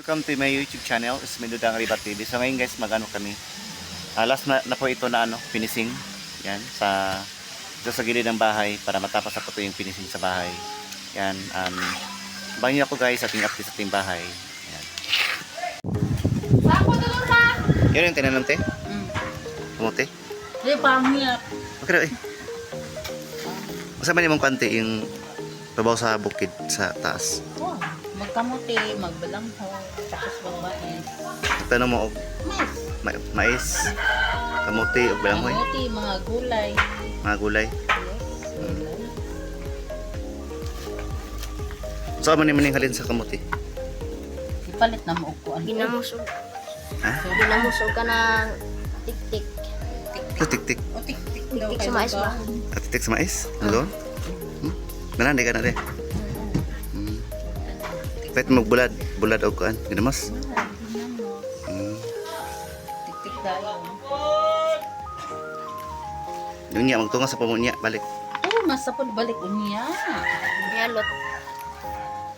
Welcome to my YouTube channel, is Mendudang Ribat TV. So ngayon guys, magano kami. Last na po ito na finishing. Yan, sa gilid ng bahay para matapos na po ito yung finishing sa bahay. Yan, bangin ako guys sa ating update sa ating bahay. Yan. Yan yung tinanong te? Kamote? Hindi, pangit. Okay, masama niyo mong kante yung trabaho sa bukid sa taas. Oh, magkamuti, magbalangho, tapos magmais. Tanong mo og Mais. mais, kamote o balanghoy, Kamuti, mga gulay. mga gulay. Yes, gulay. So ano naman yung halin sa kamote? Ipalit na mo ko. Ginamusog. Ha? Ginamusog ka ng tik-tik. Ito tik-tik. O, tik-tik daw. Tik-tik sa mais ba? At tik sa mais? Ano? Nananday ka na rin. Pwede magbulad. Bulad o kuan. Ginamos? Tik-tik daw. Yung niya, magtunga sa pamunya. Balik. Oh, masapod balik unya. Yalot.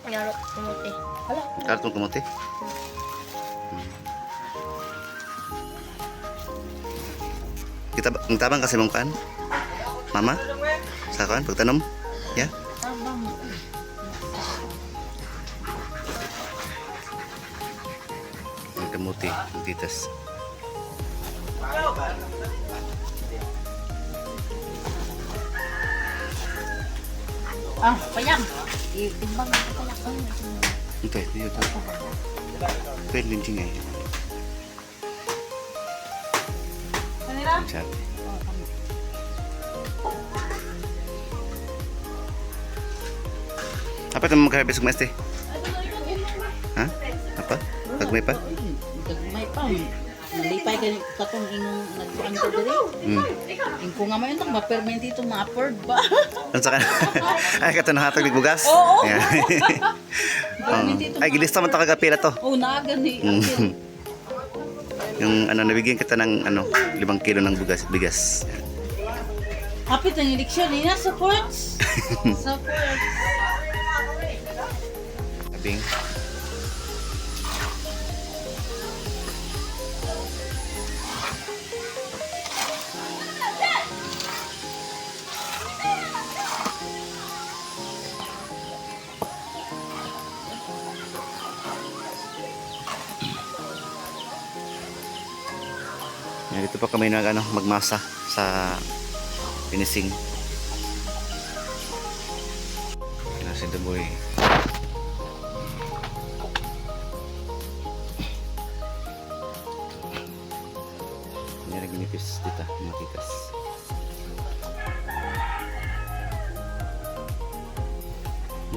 Yalot. Kumuti. Hala. Kartong kamote. Kita tabang kasi mong kan? Mama? Sa kan? Pagtanom? Ya? Tabang. Ang kamote. Ang titas. Ah, payang. Itimbang na ito pala. Okay, dito. Pwede linching eh. Kanira? Chat. Apa ito magkakabis ng maeste? Ha? Apa? Pagmay pa? Gagmay pa. Nalipay ka katong inong nagkuhan ko diri. Ingko nga man yun, ma-permit dito, ma-afford ba? Ano sa kan? Ay, kato nahatag ng bugas? Oo. Ayan. Permit dito, Ay, gilista man ito kagapila to. oh, naagan ni. Yung nabigyan kita ng 5 kilo ng bigas. Hapit ang eleksyon, ina, supports. Supports. Abing. Yan, dito pa kami magmasa sa finishing. Yan si Duboy. Yan ang ginipis dito, matikas.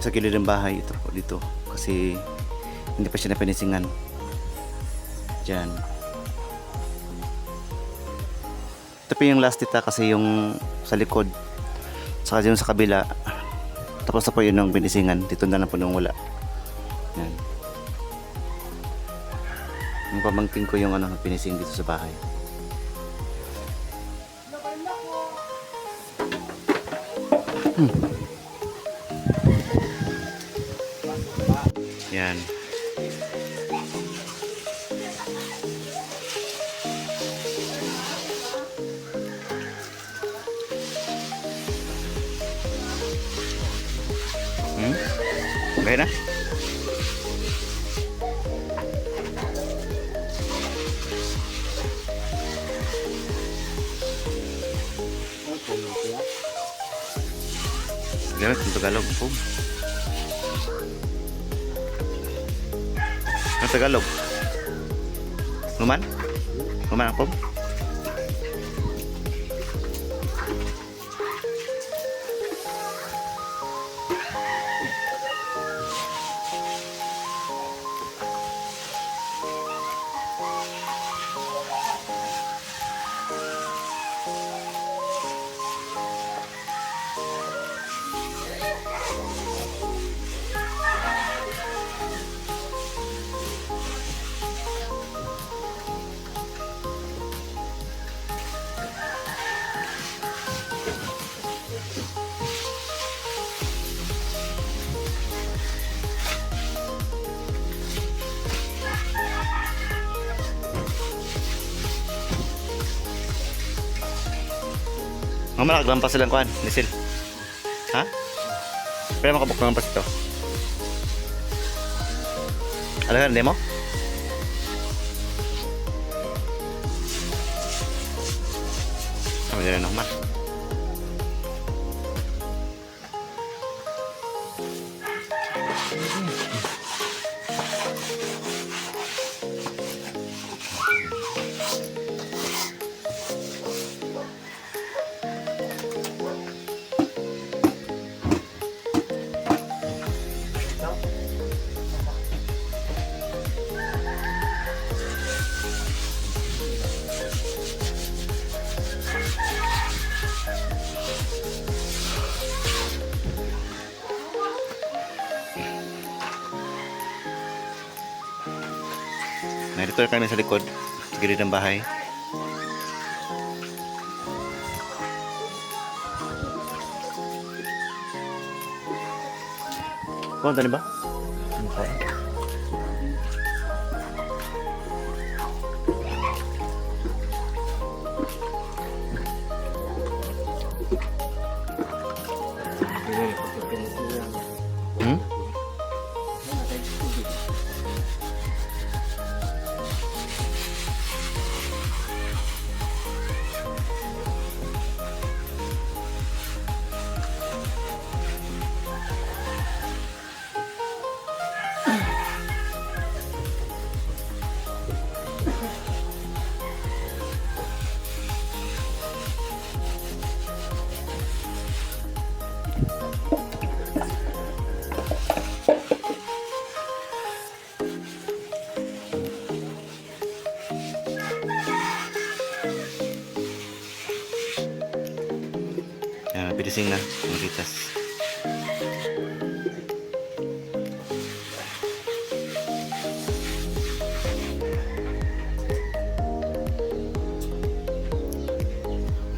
Sa gilid ng bahay ito po dito kasi hindi pa siya napinisingan. Diyan. Ito pa yung last dita kasi yung sa likod saka yung sa kabila tapos na po yun ng binisingan. Dito na lang po nung wala. Yan. Yung pamangkin ko yung pinising dito sa bahay. Yan. Okay na? Gamit ng Tagalog po. Ang Tagalog? Luman? Luman ang po? Mamala kaglampas silang kuhan, Nisil. Ha? Pero makabuk ng lampas ito. Alagan, demo? Kami din naman. Narito kami sa likod, sa gilid ng bahay. Kuha ba? Hmm? Pinising na, magitas.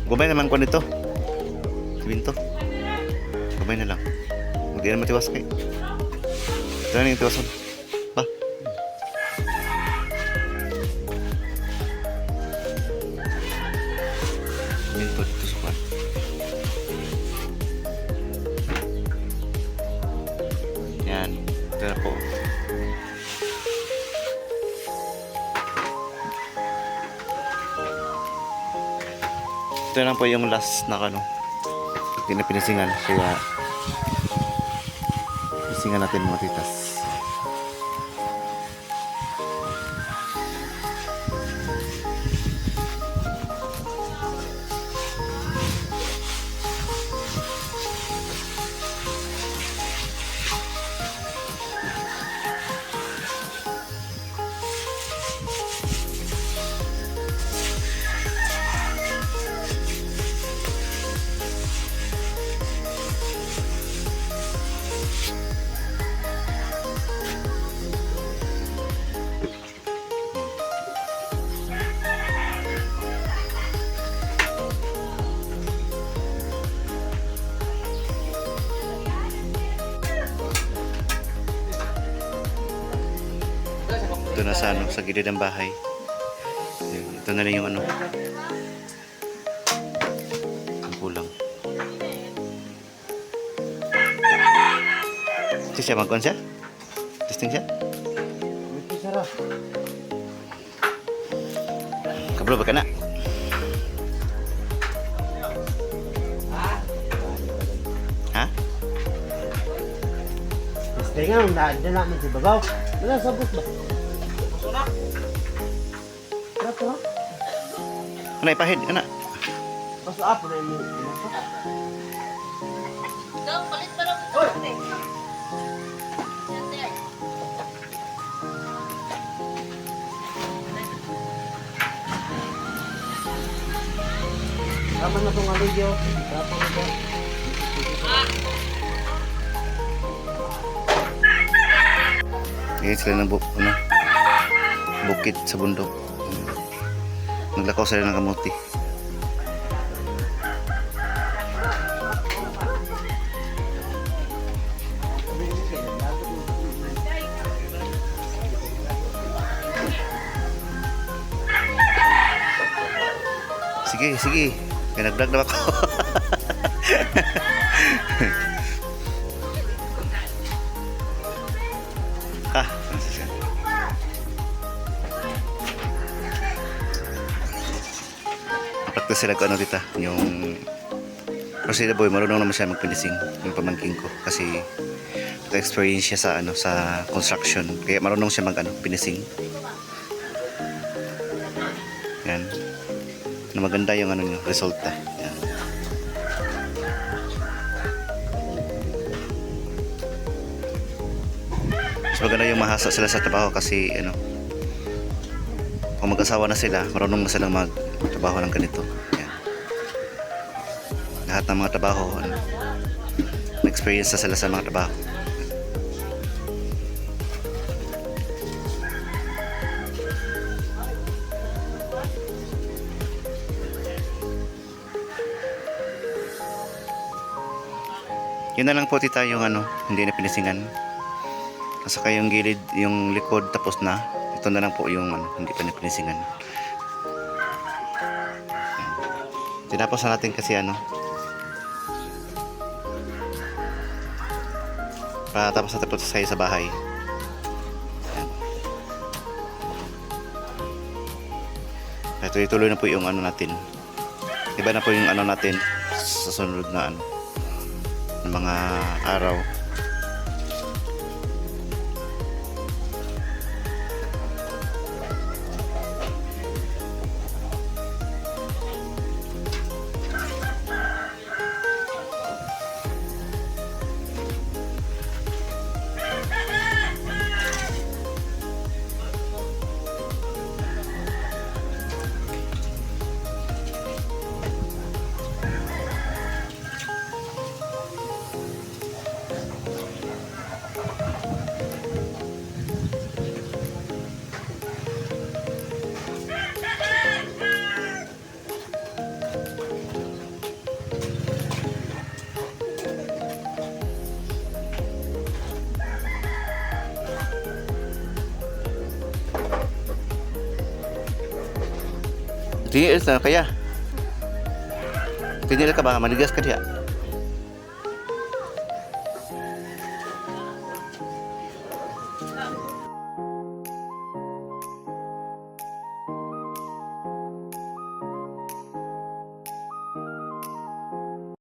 Gumay naman ko nito. Binto. Gumay na lang. Hindi na matiwas kay. Ito na yung tiwason. Ba? Binto dito sa kwan. Yan. Ito na po. Ito na po yung last na ano. Hindi na pinisingan. Kaya pinisingan natin mga titas. Ito na sa ano, sa gilid ng bahay. Ito na rin yung ano. Ang kulang. Ito siya, mag-on siya? Testing siya? Kablo ba ka na? Ha? Testing nga, daan namin si Babaw. Wala, sabot ba? Trato ha? Ano ipahid? Ano? Paso up na yung Daw, palit pa lang ito. Tama na itong alidyo. Trato na ba? Ngayon sila ng ano, bukid sa bundok. Naglakaw sila ng kamuti. Sige, sige. Kaya nag-vlog na ako. Ah, practice sila ko ano dito, yung kasi the boy, marunong naman siya magpinising, yung pamangking ko. Kasi experience siya sa ano sa construction. Kaya marunong siya mag ano, pinising. Yan. Na maganda yung ano niyo, resulta. Yan. Mas maganda yung mahasa sila sa trabaho kasi ano, kung mag-asawa na sila, marunong na silang magtrabaho ng ganito. Yan. Lahat ng mga trabaho, ano, na-experience na sila sa mga trabaho. Yun na lang po tita yung ano, hindi na pinisingan. At saka yung gilid, yung likod tapos na. Ito na lang po yung ano, hindi pa na pinisingan. Tinapos na natin kasi ano. Para tapos na tapos sa bahay. Ito ituloy na po yung ano natin. Iba na po yung ano natin sa sunod na ano ng mga araw. Tingil na kaya. Tingil ka ba? Manigas ka diya.